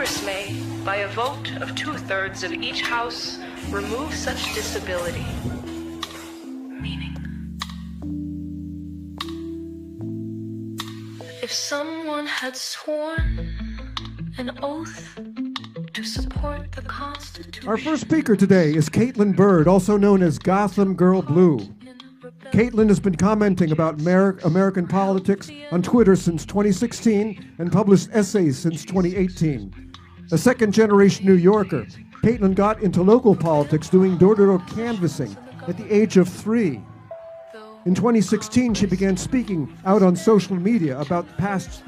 Congress may, by a vote of 2/3 of each house, remove such disability. Meaning, if someone had sworn an oath to support the Constitution. Our first speaker today is Kaitlin Byrd, also known as GothamGirlBlue. Kaitlin has been commenting about American politics on Twitter since 2016 and published essays since 2018. A second-generation New Yorker, Kaitlin got into local politics doing door-to-door canvassing at the age of 3. In 2016, she began speaking out on social media about the past,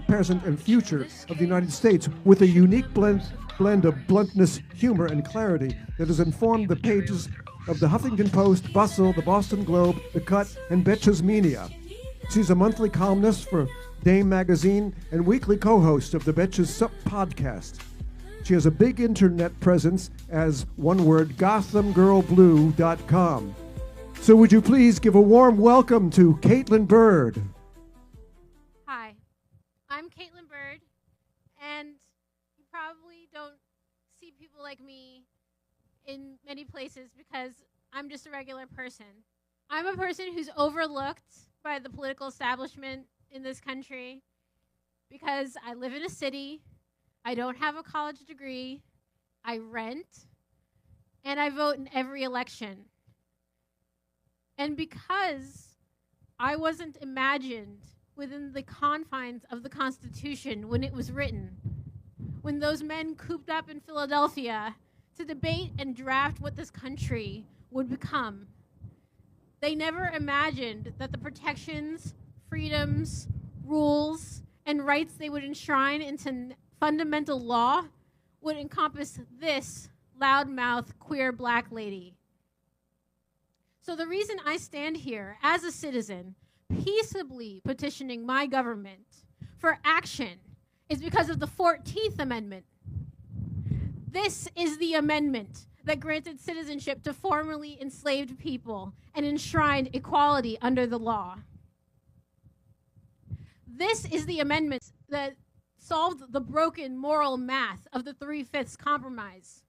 present, and future of the United States with a unique blend of bluntness, humor, and clarity that has informed the pages of the Huffington Post, Bustle, the Boston Globe, The Cut, and Betches Media. She's a monthly columnist for Dame Magazine and weekly co-host of the Betches Sup podcast. She has a big internet presence as, one word, GothamGirlBlue.com. So would you please give a warm welcome to Kaitlin Byrd. Hi, I'm Kaitlin Byrd, and you probably don't see people like me in many places because I'm just a regular person. I'm a person who's overlooked by the political establishment in this country because I live in a city, I don't have a college degree, I rent, and I vote in every election. And because I wasn't imagined within the confines of the Constitution when it was written, when those men cooped up in Philadelphia to debate and draft what this country would become, they never imagined that the protections, freedoms, rules, and rights they would enshrine into fundamental law would encompass this loudmouth queer black lady. So the reason I stand here as a citizen, peaceably petitioning my government for action, is because of the 14th Amendment. This is the amendment that granted citizenship to formerly enslaved people and enshrined equality under the law. This is the amendment that solved the broken moral math of the 3/5 compromise.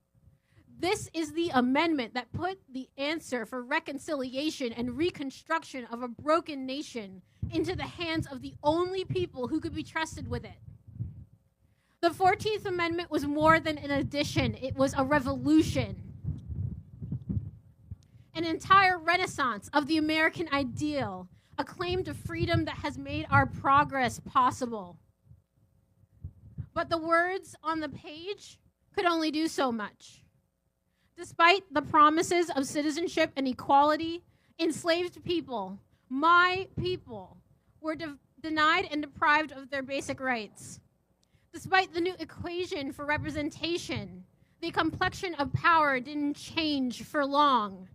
This is the amendment that put the answer for reconciliation and reconstruction of a broken nation into the hands of the only people who could be trusted with it. The 14th Amendment was more than an addition, it was a revolution. An entire renaissance of the American ideal, a claim to freedom that has made our progress possible. But the words on the page could only do so much. Despite the promises of citizenship and equality, enslaved people, my people, were denied and deprived of their basic rights. Despite the new equation for representation, the complexion of power didn't change for long.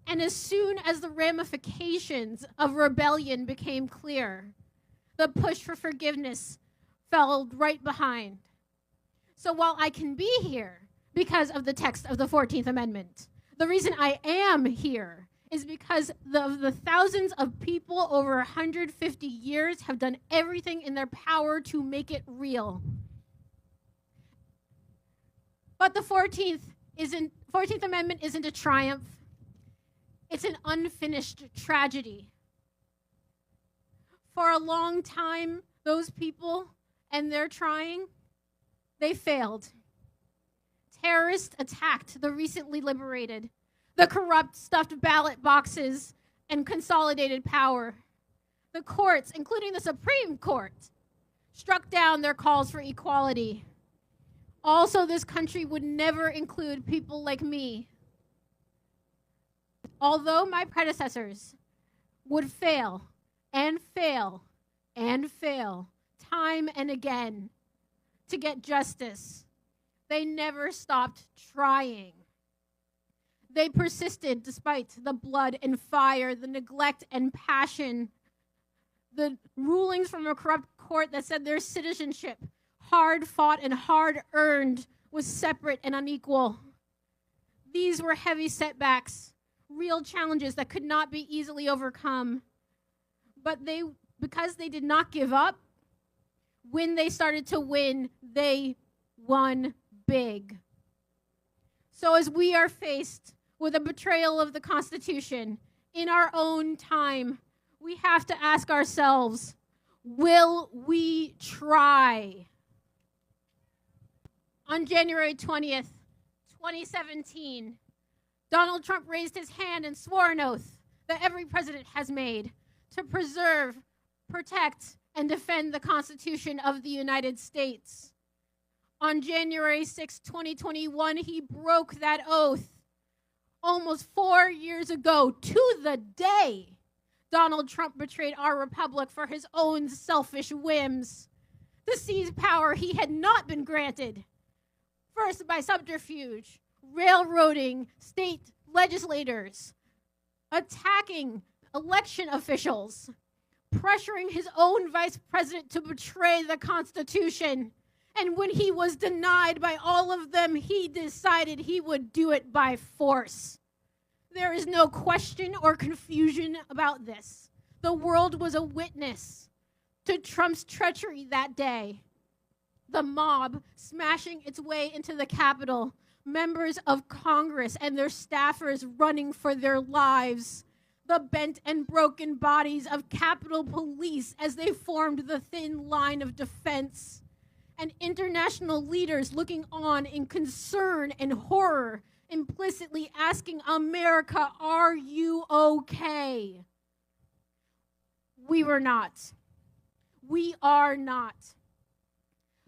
And as soon as the ramifications of rebellion became clear, the push for forgiveness fell right behind. So while I can be here because of the text of the 14th Amendment, the reason I am here is because the thousands of people over 150 years have done everything in their power to make it real. But the 14th Amendment isn't a triumph. It's an unfinished tragedy. For a long time, those people and their trying, they failed. Terrorists attacked the recently liberated, the corrupt stuffed ballot boxes and consolidated power. The courts, including the Supreme Court, struck down their calls for equality. Also, this country would never include people like me. Although my predecessors would fail and fail and fail time and again to get justice, they never stopped trying. They persisted despite the blood and fire, the neglect and passion, the rulings from a corrupt court that said their citizenship, hard fought and hard earned, was separate and unequal. These were heavy setbacks, real challenges that could not be easily overcome. But because they did not give up, when they started to win, they one big. So as we are faced with a betrayal of the Constitution in our own time, we have to ask ourselves, will we try? On January 20th, 2017, Donald Trump raised his hand and swore an oath that every president has made to preserve, protect, and defend the Constitution of the United States. On January 6, 2021, he broke that oath. Almost 4 years ago, to the day, Donald Trump betrayed our republic for his own selfish whims to seize power he had not been granted. First, by subterfuge, railroading state legislators, attacking election officials, pressuring his own vice president to betray the Constitution. And when he was denied by all of them, he decided he would do it by force. There is no question or confusion about this. The world was a witness to Trump's treachery that day. The mob smashing its way into the Capitol, members of Congress and their staffers running for their lives, the bent and broken bodies of Capitol Police as they formed the thin line of defense, and international leaders looking on in concern and horror, implicitly asking America, are you okay? We were not. We are not.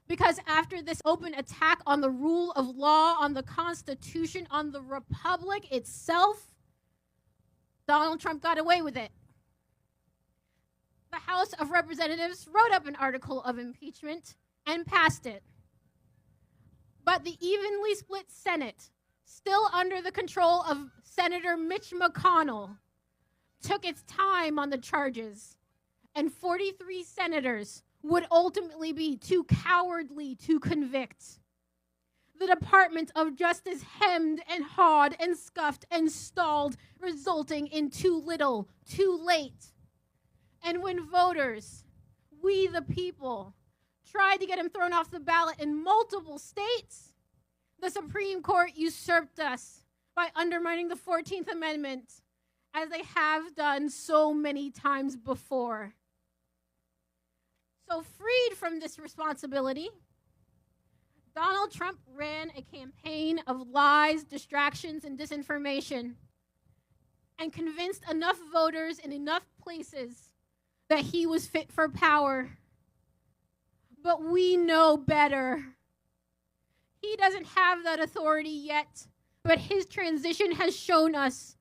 Because after this open attack on the rule of law, on the Constitution, on the Republic itself, Donald Trump got away with it. The House of Representatives wrote up an article of impeachment and passed it. But the evenly split Senate, still under the control of Senator Mitch McConnell, took its time on the charges, and 43 senators would ultimately be too cowardly to convict. The Department of Justice hemmed and hawed and scuffed and stalled, resulting in too little, too late. And when voters, we the people, tried to get him thrown off the ballot in multiple states, the Supreme Court usurped us by undermining the 14th Amendment, as they have done so many times before. So freed from this responsibility, Donald Trump ran a campaign of lies, distractions, and disinformation, and convinced enough voters in enough places that he was fit for power. But we know better. He doesn't have that authority yet, but his transition has shown us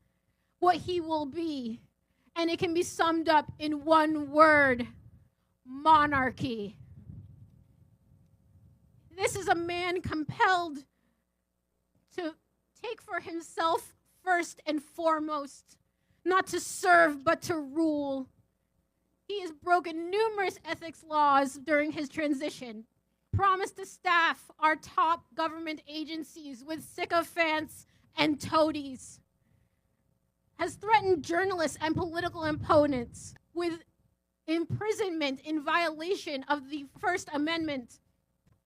what he will be, and it can be summed up in one word: monarchy. This is a man compelled to take for himself first and foremost, not to serve but to rule. He has broken numerous ethics laws during his transition, promised to staff our top government agencies with sycophants and toadies, has threatened journalists and political opponents with imprisonment in violation of the First Amendment,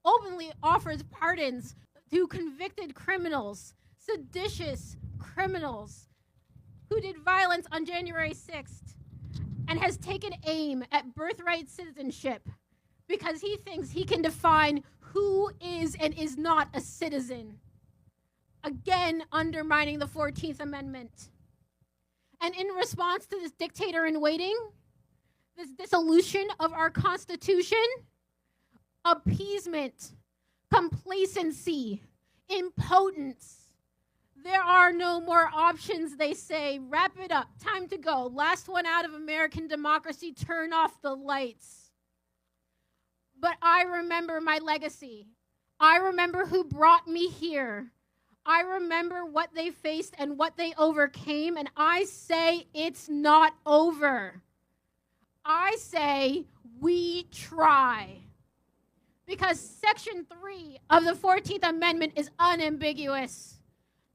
openly offers pardons to convicted criminals, seditious criminals who did violence on January 6th, and has taken aim at birthright citizenship because he thinks he can define who is and is not a citizen, again undermining the 14th Amendment. And in response to this dictator in waiting, this dissolution of our Constitution, appeasement, complacency, impotence. There are no more options, they say. Wrap it up. Time to go. Last one out of American democracy. Turn off the lights. But I remember my legacy. I remember who brought me here. I remember what they faced and what they overcame, and I say it's not over. I say we try. Because Section 3 of the 14th Amendment is unambiguous.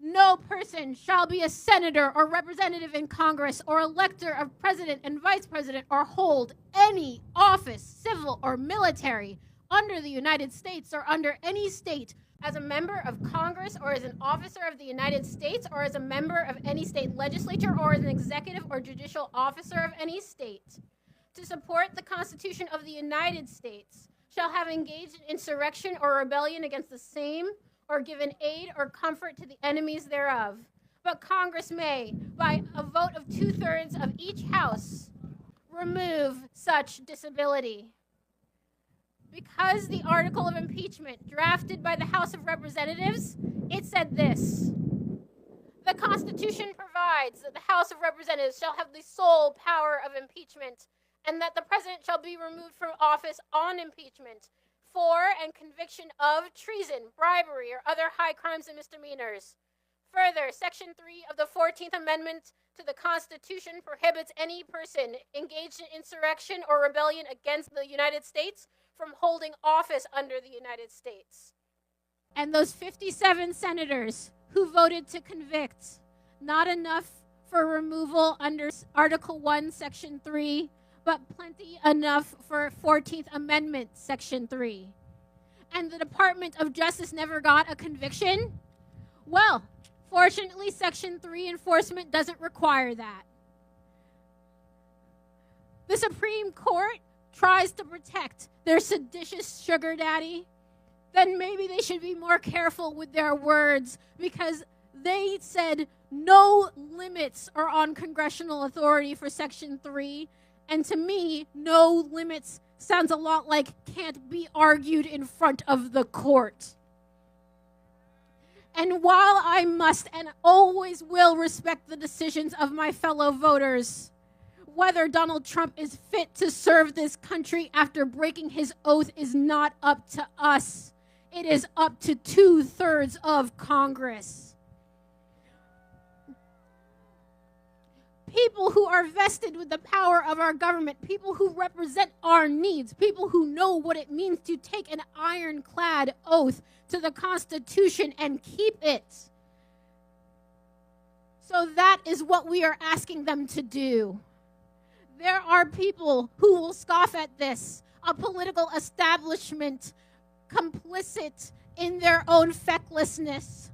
No person shall be a senator or representative in Congress or elector of president and vice president or hold any office, civil or military, under the United States or under any state as a member of Congress or as an officer of the United States or as a member of any state legislature or as an executive or judicial officer of any state to support the Constitution of the United States shall have engaged in insurrection or rebellion against the same or given aid or comfort to the enemies thereof. But Congress may, by a vote of 2/3 of each house, remove such disability. Because the article of impeachment drafted by the House of Representatives, it said this: the Constitution provides that the House of Representatives shall have the sole power of impeachment, and that the President shall be removed from office on impeachment for and conviction of treason, bribery, or other high crimes and misdemeanors. Further, Section 3 of the 14th Amendment to the Constitution prohibits any person engaged in insurrection or rebellion against the United States from holding office under the United States. And those 57 senators who voted to convict, not enough for removal under Article 1, Section 3, but plenty enough for 14th Amendment, Section 3. And the Department of Justice never got a conviction? Well, fortunately, Section 3 enforcement doesn't require that. The Supreme Court tries to protect their seditious sugar daddy, then maybe they should be more careful with their words, because they said no limits are on congressional authority for Section 3, and to me, no limits sounds a lot like can't be argued in front of the court. And while I must and always will respect the decisions of my fellow voters, whether Donald Trump is fit to serve this country after breaking his oath is not up to us. It is up to 2/3 of Congress. People who are vested with the power of our government, people who represent our needs, people who know what it means to take an ironclad oath to the Constitution and keep it. So that is what we are asking them to do. There are people who will scoff at this, a political establishment complicit in their own fecklessness,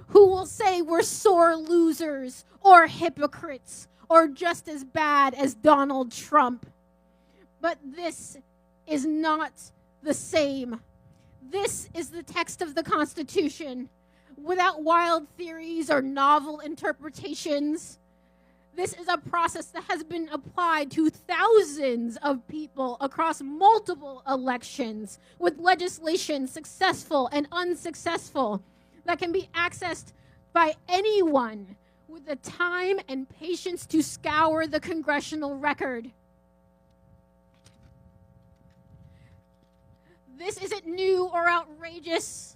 who will say we're sore losers or hypocrites or just as bad as Donald Trump. But this is not the same. This is the text of the Constitution, without wild theories or novel interpretations. This is a process that has been applied to thousands of people across multiple elections, with legislation successful and unsuccessful that can be accessed by anyone with the time and patience to scour the congressional record. This isn't new or outrageous.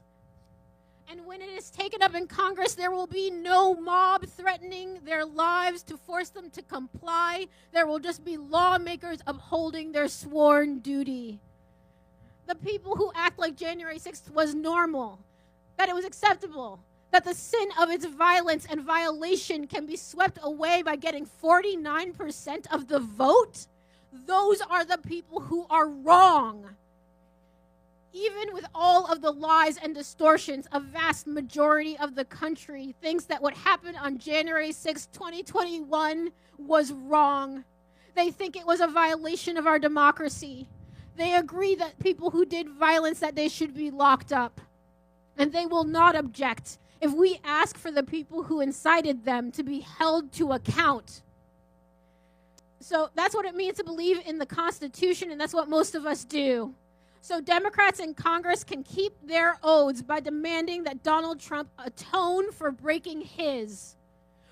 And when it is taken up in Congress, there will be no mob threatening their lives to force them to comply. There will just be lawmakers upholding their sworn duty. The people who act like January 6th was normal, that it was acceptable, that the sin of its violence and violation can be swept away by getting 49% of the vote, those are the people who are wrong. Even with all of the lies and distortions, a vast majority of the country thinks that what happened on January 6, 2021 was wrong. They think it was a violation of our democracy. They agree that people who did violence, that they should be locked up. And they will not object if we ask for the people who incited them to be held to account. So that's what it means to believe in the Constitution, and that's what most of us do. So Democrats in Congress can keep their oaths by demanding that Donald Trump atone for breaking his.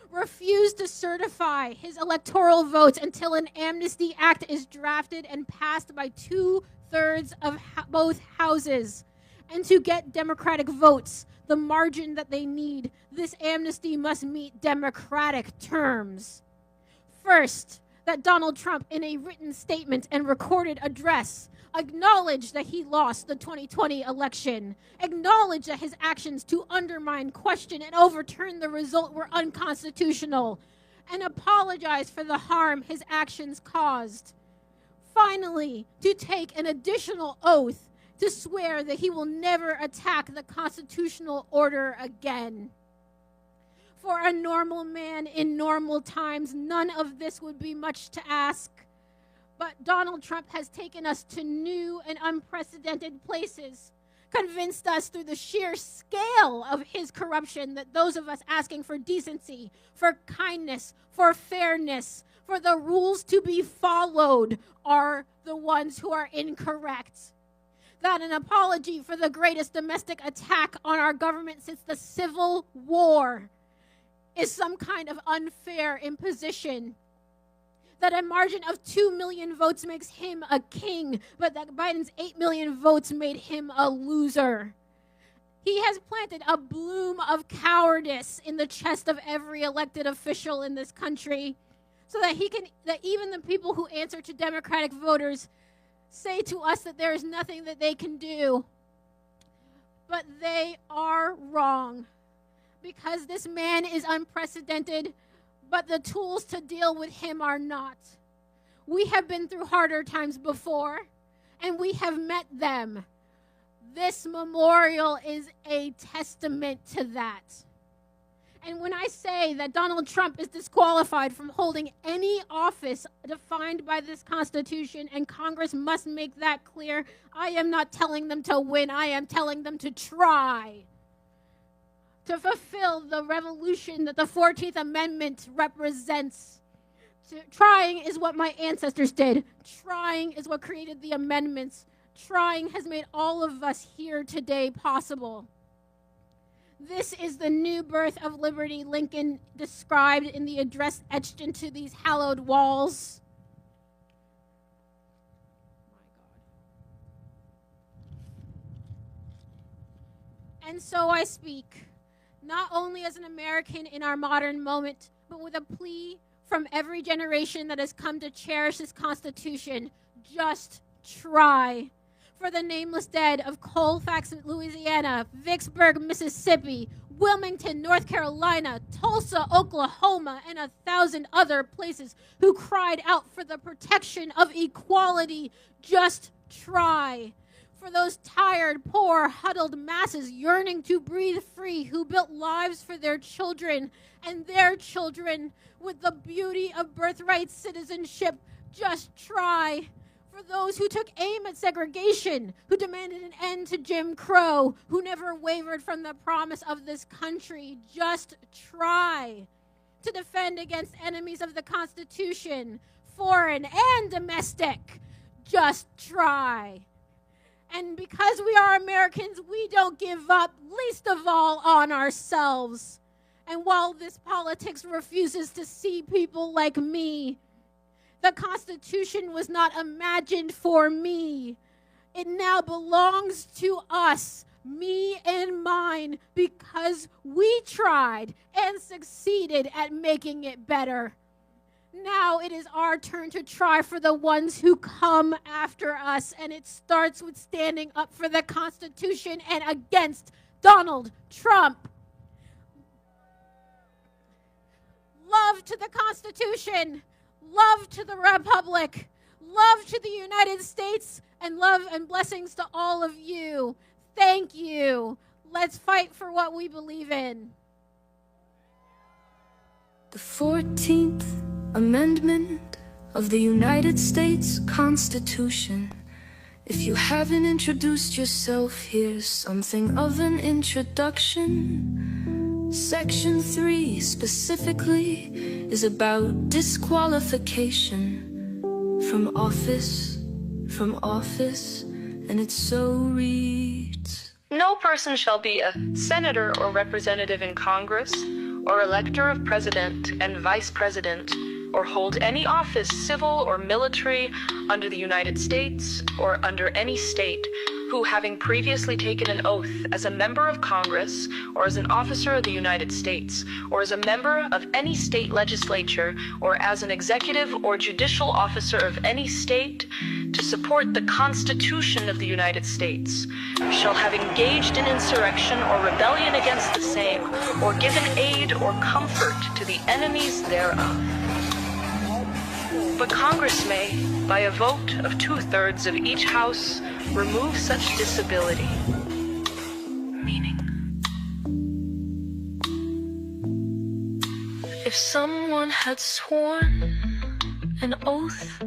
Refuse to certify his electoral votes until an amnesty act is drafted and passed by 2/3 of both houses. And to get Democratic votes, the margin that they need, this amnesty must meet Democratic terms. First, that Donald Trump, in a written statement and recorded address, acknowledge that he lost the 2020 election, acknowledge that his actions to undermine, question, and overturn the result were unconstitutional, and apologize for the harm his actions caused. Finally, to take an additional oath to swear that he will never attack the constitutional order again. For a normal man in normal times, none of this would be much to ask. But Donald Trump has taken us to new and unprecedented places, convinced us through the sheer scale of his corruption that those of us asking for decency, for kindness, for fairness, for the rules to be followed are the ones who are incorrect. That an apology for the greatest domestic attack on our government since the Civil War is some kind of unfair imposition. That a margin of 2 million votes makes him a king, but that Biden's 8 million votes made him a loser. He has planted a bloom of cowardice in the chest of every elected official in this country, so that even the people who answer to Democratic voters say to us that there is nothing that they can do. But they are wrong, because this man is unprecedented, but the tools to deal with him are not. We have been through harder times before, and we have met them. This memorial is a testament to that. And when I say that Donald Trump is disqualified from holding any office defined by this Constitution, and Congress must make that clear, I am not telling them to win. I am telling them to try to fulfill the revolution that the 14th Amendment represents. Trying is what my ancestors did. Trying is what created the amendments. Trying has made all of us here today possible. This is the new birth of liberty Lincoln described in the address etched into these hallowed walls. And so I speak, not only as an American in our modern moment, but with a plea from every generation that has come to cherish this Constitution. Just try. For the nameless dead of Colfax, Louisiana, Vicksburg, Mississippi, Wilmington, North Carolina, Tulsa, Oklahoma, and 1,000 other places who cried out for the protection of equality. Just try. For those tired, poor, huddled masses yearning to breathe free, who built lives for their children and their children with the beauty of birthright citizenship. Just try. For those who took aim at segregation, who demanded an end to Jim Crow, who never wavered from the promise of this country. Just try to defend against enemies of the Constitution, foreign and domestic. Just try. And because we are Americans, we don't give up, least of all on ourselves. And while this politics refuses to see people like me, the Constitution was not imagined for me. It now belongs to us, me and mine, because we tried and succeeded at making it better. Now it is our turn to try for the ones who come after us, and it starts with standing up for the Constitution and against Donald Trump. Love to the Constitution. Love to the Republic, love to the United States, and love and blessings to all of you. Thank you. Let's fight for what we believe in. The 14th Amendment of the United States Constitution. If you haven't introduced yourself, here's something of an introduction. Section 3 specifically is about disqualification from office, and it so reads. No person shall be a senator or representative in Congress, or elector of president and vice president, or hold any office, civil or military, under the United States or under any state, who, having previously taken an oath as a member of Congress, or as an officer of the United States, or as a member of any state legislature, or as an executive or judicial officer of any state, to support the Constitution of the United States, shall have engaged in insurrection or rebellion against the same, or given aid or comfort to the enemies thereof. But Congress may, by a vote of 2/3 of each house, remove such disability. Meaning, If someone had sworn an oath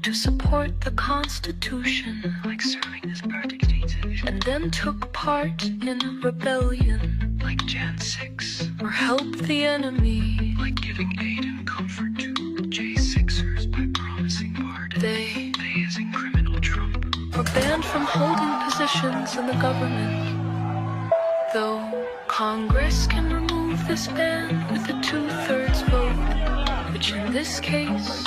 to support the Constitution, like serving as Byrd dictated, and then took part in a rebellion, like Jan 6, or helped the enemy, like giving aid and comfort to J6ers by promising Byrd, they as in criminal Trump, were banned from holding positions in the government. Though Congress can remove this ban with a 2/3 vote, which in this case,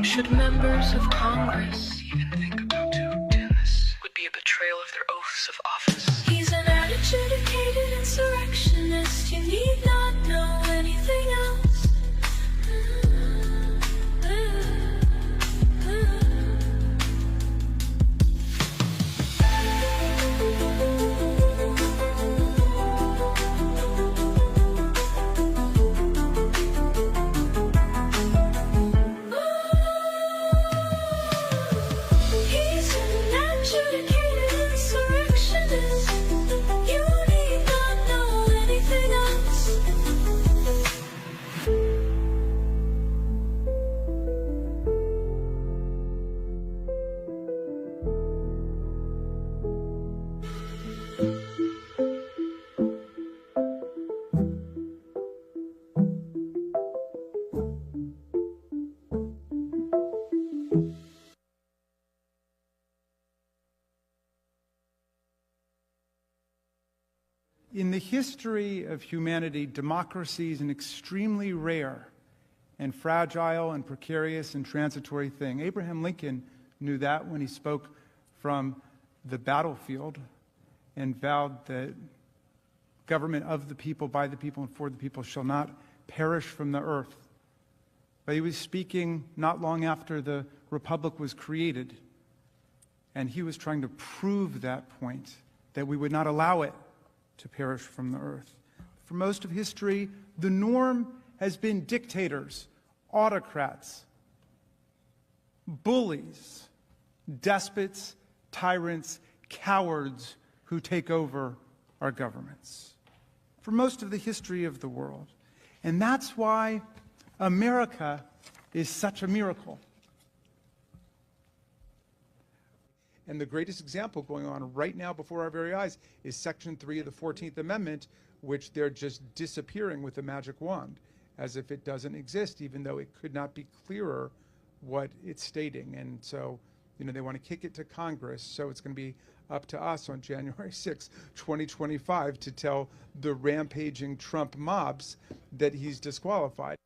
should members of Congress even think about doing this, would be a betrayal of their oaths of office. He's an adjudicated insurrectionist. You need not know anything else. He's an adjudicated insurrectionist. You need not know anything else. In the history of humanity, democracy is an extremely rare and fragile and precarious and transitory thing. Abraham Lincoln knew that when he spoke from the battlefield and vowed that government of the people, by the people, and for the people shall not perish from the earth. But he was speaking not long after the republic was created, and he was trying to prove that point, that we would not allow it to perish from the earth. For most of history, the norm has been dictators, autocrats, bullies, despots, tyrants, cowards who take over our governments. For most of the history of the world. And that's why America is such a miracle. And the greatest example going on right now before our very eyes is Section 3 of the 14th Amendment, which they're just disappearing with a magic wand, as if it doesn't exist, even though it could not be clearer what it's stating. And so, they want to kick it to Congress, so it's going to be up to us on January 6, 2025, to tell the rampaging Trump mobs that he's disqualified.